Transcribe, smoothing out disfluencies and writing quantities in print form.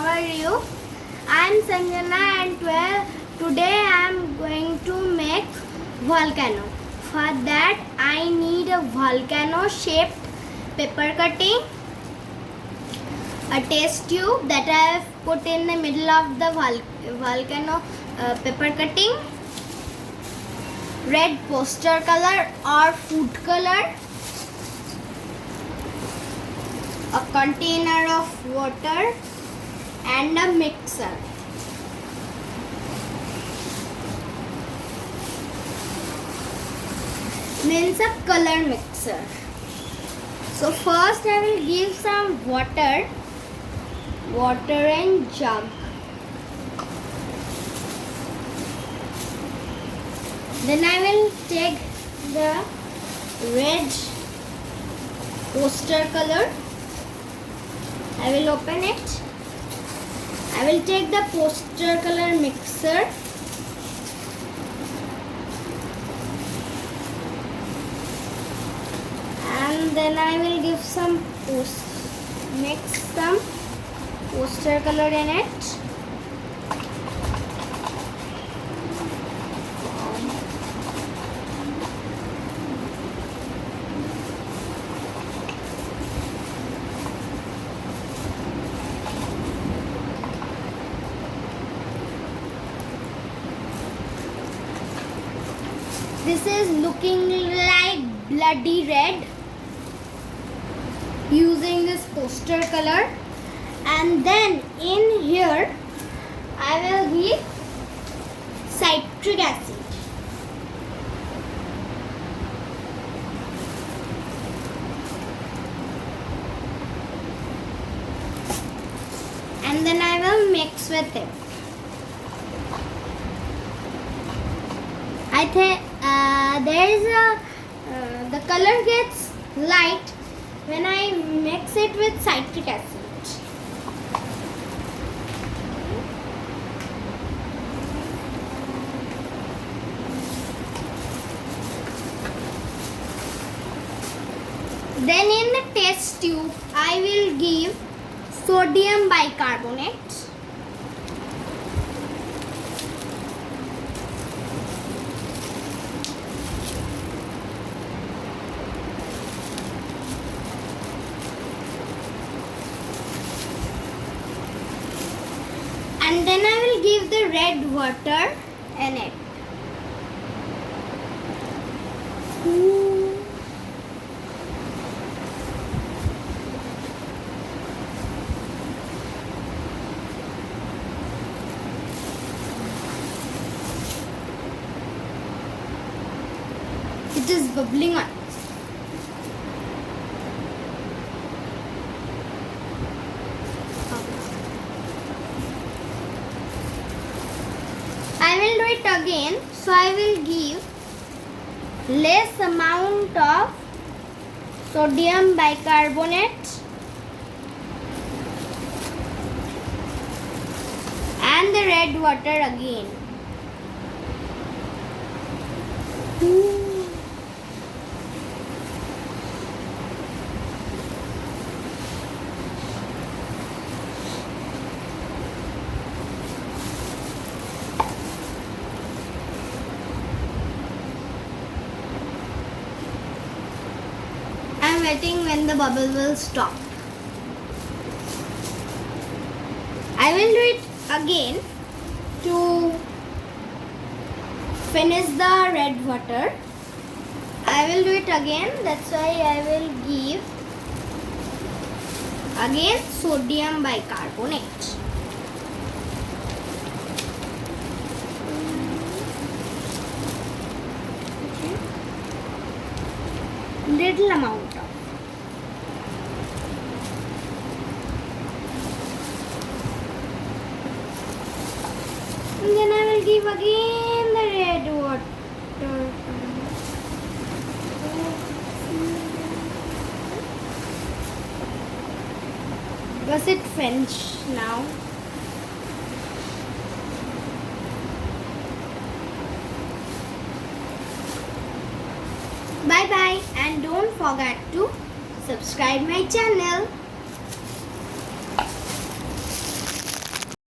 how are you? I am Sanjana and today I am going to make volcano. For that I need a volcano shaped paper cutting, a test tube that I have put in the middle of the volcano paper cutting, red poster color or food color, a container of water and a mixer. Means a color mixer. So first I will give some water and jug. Then I will take the red poster color. I will open it. I will take the poster color mixer. And then I will give mix some poster color in it. This is looking like bloody red using this poster color, and then in here I will give citric acid. And then I will mix with it. I think the color gets light when I mix it with citric acid. Then in the test tube I will give sodium bicarbonate. And then I will give the red water in it. It is bubbling up. I will do it again, so I will give less amount of sodium bicarbonate and the red water again. I am waiting when the bubble will stop. I will do it again to finish the red water. I will do it again, that's why I will give again sodium bicarbonate. Little amount of. And then I will give again the red water. Was it finished now? Bye bye, and don't forget to subscribe my channel.